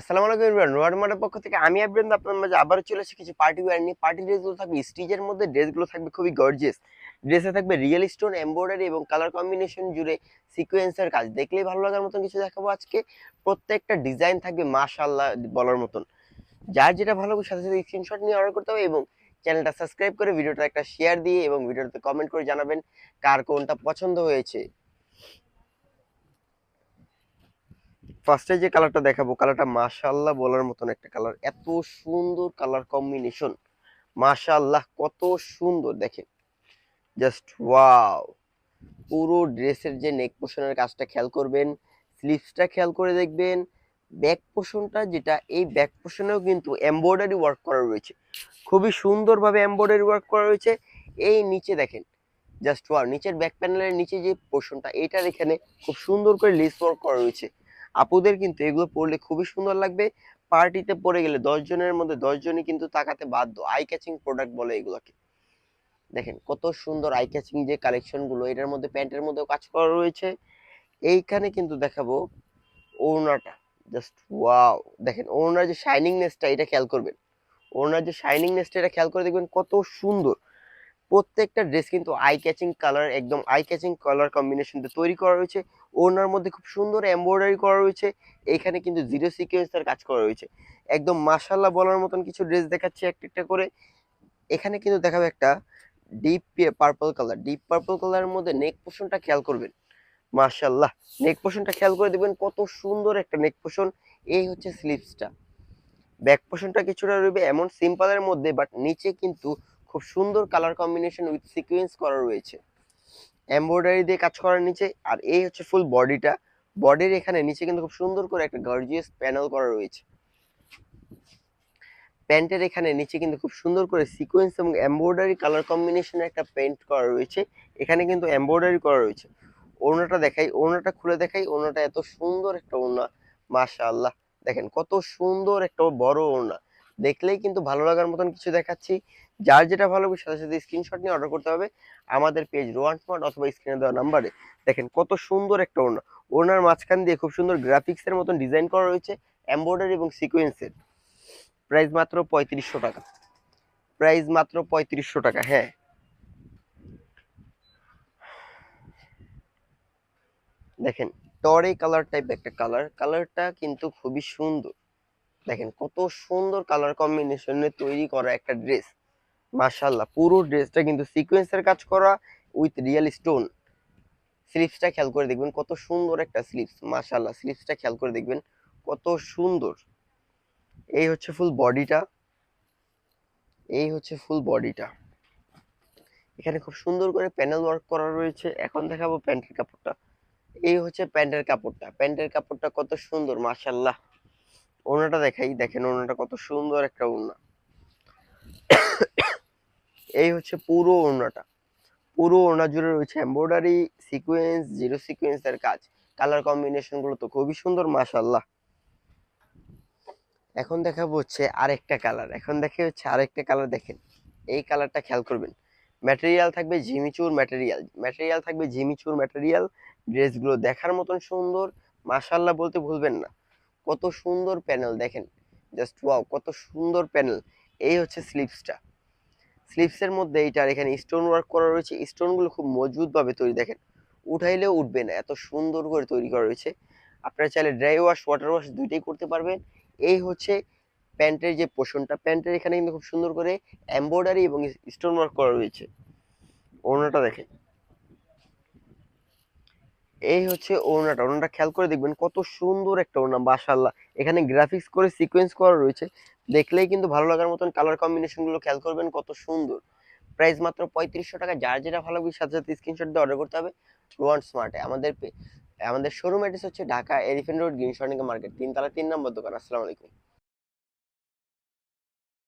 আসসালামু আলাইকুম এভরিওয়ান, রোয়ার মার্টের পক্ষ থেকে আমি আবরান আপনার মাঝে আবারও চলে এসেছি কিছু পার্টি ওয়্যার নিয়ে। পার্টি ড্রেসগুলো থাকবে স্টিচের মধ্যে, ড্রেসগুলো থাকবে খুবই গর্জিয়াস। ড্রেসে থাকবে রিয়েল স্টোন এমব্রয়ডারি এবং কালার কম্বিনেশন জুড়ে সিকোয়েন্সের কাজ। দেখলেই ভালো লাগার মতন কিছু দেখাবো আজকে। প্রত্যেকটা ডিজাইন থাকবে মাশাআল্লাহ বলার মতন। যার যেটা ভালো লাগে সাথে সাথে স্ক্রিনশট নিয়ে অর্ডার করতে হবে এবং চ্যানেলটা সাবস্ক্রাইব করে ভিডিওটা একটা শেয়ার দিয়ে এবং ভিডিওতে কমেন্ট করে জানাবেন কার কোনটা পছন্দ হয়েছে। ফার্স্টে যে কালারটা দেখাবো, কালারটা মাশাআল্লাহ বলার মতন একটা কালার। এত সুন্দর কালার কম্বিনেশন, মাশাআল্লাহ কত সুন্দর দেখেন, জাস্ট ওয়াও। পুরো ড্রেসের যে নেক পোর্শনের কাজটা খেয়াল করবেন, স্লিভসটা খেয়াল করে দেখবেন, ব্যাক পোর্শনটা যেটা, এই ব্যাক পোর্শনেও কিন্তু এমব্রয়ডারি ওয়ার্ক করা রয়েছে, খুবই সুন্দরভাবে এমব্রয়ডারি ওয়ার্ক করা রয়েছে। এই নিচে দেখেন, জাস্ট ওয়াও, নিচের ব্যাক প্যানেলের নিচে যে পোর্শনটা, এটার এখানে খুব সুন্দর করে লেস ওয়ার্ক করা রয়েছে। আপুদের কিন্তু এগুলো পরলে খুবই সুন্দর লাগবে। পার্টিতে পরে গেলে 10 জনের মধ্যে 10 জনই কিন্তু তাকাতে বাধ্য। আই ক্যাচিং প্রোডাক্ট বলে এগুলোকে। দেখেন কত সুন্দর আই ক্যাচিং যে কালেকশন গুলো, এটার মধ্যে প্যান্টের মধ্যেও কাজ করা রয়েছে। এইখানে কিন্তু দেখাবো ওড়নাটা, জাস্ট ওয়াও। দেখেন ওড়নার যে শাইনিংনেসটা, এটা খেয়াল করবেন। ওড়নার যে শাইনিংনেসটা, এটা খেয়াল করে দেখবেন কত সুন্দর। প্রত্যেকটা ড্রেস কিন্তু আই ক্যাচিং কালার, একদম আই ক্যাচিং কালার কম্বিনেশন দিয়ে তৈরি করা রয়েছে। ওড়নার মধ্যে খুব সুন্দর এমব্রয়ডারি করা রয়েছে। এখানে কিন্তু জিরো সিকোয়েন্সের কাজ করা রয়েছে। একদম মাশাআল্লাহ বলার মতন কিছু ড্রেস দেখাচ্ছি একটা একটা করে। এখানে কিন্তু দেখাবো একটা deep purple colour. Deep purple কালারের মধ্যে নেক পোর্শনটা খেয়াল করবেন, মাশাআল্লাহ। নেক পোর্শনটা খেয়াল করে দিবেন, কত সুন্দর একটা নেক পোর্শন। এই হচ্ছে স্লিভসটা। ব্যাক পোর্শনটা কিছুটা রইবে এমন সিম্পলের মধ্যে, বাট নিচে কিন্তু খুব সুন্দর কালার কম্বিনেশন উইথ সিকোয়েন্স করা রয়েছে, এমব্রয়ডারি দিয়ে কাজ করার নিচে। আর এই হচ্ছে ফুল বডিটা। বডির এখানে নিচে কিন্তু খুব সুন্দর করে একটা গর্জিয়াস প্যানেল করা রয়েছে। প্যান্টের এখানে নিচে কিন্তু খুব সুন্দর করে সিকোয়েন্স এবং এমব্রয়ডারি কালার কম্বিনেশনে একটা পেন্ট করা রয়েছে। এখানে কিন্তু এমব্রয়ডারি করা রয়েছে। ওড়নাটা দেখাই, ওড়নাটা খুলে দেখাই। ওড়নাটা এত সুন্দর একটা ওড়না, মাশাআল্লাহ। দেখেন কত সুন্দর একটা বড় ওড়না, দেখলেই কিন্তু ভালো লাগার মতন কিছু দেখাচ্ছি। যার যেটা ভালো লাগে সাথে সাথে স্ক্রিনশট নিয়ে অর্ডার করতে হবে আমাদের পেজ রোয়ান স্মার্ট অথবা স্ক্রিনে দেওয়া নাম্বারে। দেখেন কত সুন্দর একটা ওড়না। ওড়নার মাঝখান দিয়ে খুব সুন্দর গ্রাফিক্সের মতন ডিজাইন করা রয়েছে, এমব্রয়ডারি এবং সিকোয়েন্সের। প্রাইস মাত্র 3500 টাকা। প্রাইস মাত্র 3500 টাকা। হ্যাঁ, দেখেন টরে কালার টাইপ একটা কালার। কালারটা কিন্তু খুবই সুন্দর। দেখেন কত সুন্দর কালার কম্বিনেশনে তৈরি করা একটা ড্রেস, মাশাআল্লাহ। পুরো ড্রেসটা কিন্তু সিকোয়েন্সের কাজ করা উইথ রিয়েল স্টোন। স্লিভসটা খেয়াল করে দেখবেন কত সুন্দর একটা স্লিভস, মাশাআল্লাহ। স্লিভসটা খেয়াল করে দেখবেন কত সুন্দর। এই হচ্ছে ফুল বডিটা। এই হচ্ছে ফুল বডিটা। এখানে খুব সুন্দর করে প্যানেল ওয়ার্ক করা রয়েছে। এখন দেখাবো প্যান্টের কাপড়টা। এই হচ্ছে প্যান্টের কাপড়টা। প্যান্টের কাপড়টা কত সুন্দর, মাশাআল্লাহ। ওড়নাটা দেখাই, দেখেন ওড়নাটা কত সুন্দর একটা ওড়না। এই হচ্ছে পুরো ওড়নাটা। পুরো ওড়না জুড়ে রয়েছে এমব্রয়ডারি, সিকোয়েন্স, জিরো সিকোয়েন্সের কাজ। কালার কম্বিনেশন গুলো তো খুবই সুন্দর, মাশাআল্লাহ। এখন দেখাবো হচ্ছে আরেকটা কালার। এখন দেখে হচ্ছে আরেকটা কালার। দেখেন এই কালারটা খেয়াল করবেন। ম্যাটেরিয়াল থাকবে জিমিচুর ম্যাটেরিয়াল, ম্যাটেরিয়াল থাকবে জিমিচুর ম্যাটেরিয়াল। ড্রেসগুলো দেখার মতন সুন্দর, মাশাআল্লাহ বলতে ভুলবেন না। কত সুন্দর প্যানেল দেখেন, জাস্ট ওয়াও, কত সুন্দর প্যানেল। এই হচ্ছে স্লিভসটা। স্লিভসের মধ্যে এইটার এখানে স্টোন ওয়ার্ক করা রয়েছে। স্টোনগুলো খুব মজবুত ভাবে তৈরি, দেখেন উঠাইলেও উঠবে না, এত সুন্দর করে তৈরি করা রয়েছে। আপনারা চাইলে ড্রাই ওয়াশ, ওয়াটার ওয়াশ দুইটাই করতে পারবেন। এই হচ্ছে প্যান্টের যে পোর্শনটা। প্যান্টের এখানে কিন্তু খুব সুন্দর করে এমব্রয়ডারি এবং স্টোন ওয়ার্ক করা রয়েছে। ওড়নাটা দেখেন, এই হচ্ছে ওড়নাটা। ওড়নাটা খেয়াল করে দেখবেন কত সুন্দর একটা ওড়না, মাশাআল্লাহ। এখানে গ্রাফিক্স করে সিকোয়েন্স করা রয়েছে, দেখলেই কিন্তু ভালো লাগার মতন। কালার কম্বিনেশন গুলো খেয়াল করবেন কত সুন্দর। প্রাইস মাত্র 3500 টাকা। যার যেটা ভালো লাগে সাথে সাথে স্ক্রিনশট দিয়ে অর্ডার করতে হবে রোয়ান স্মার্টে। আমাদের শোরুম অ্যাড্রেস হচ্ছে Dhaka elephant road, green Swarnika market, 3 তলা 3 নম্বর দোকান। আসসালামু আলাইকুম।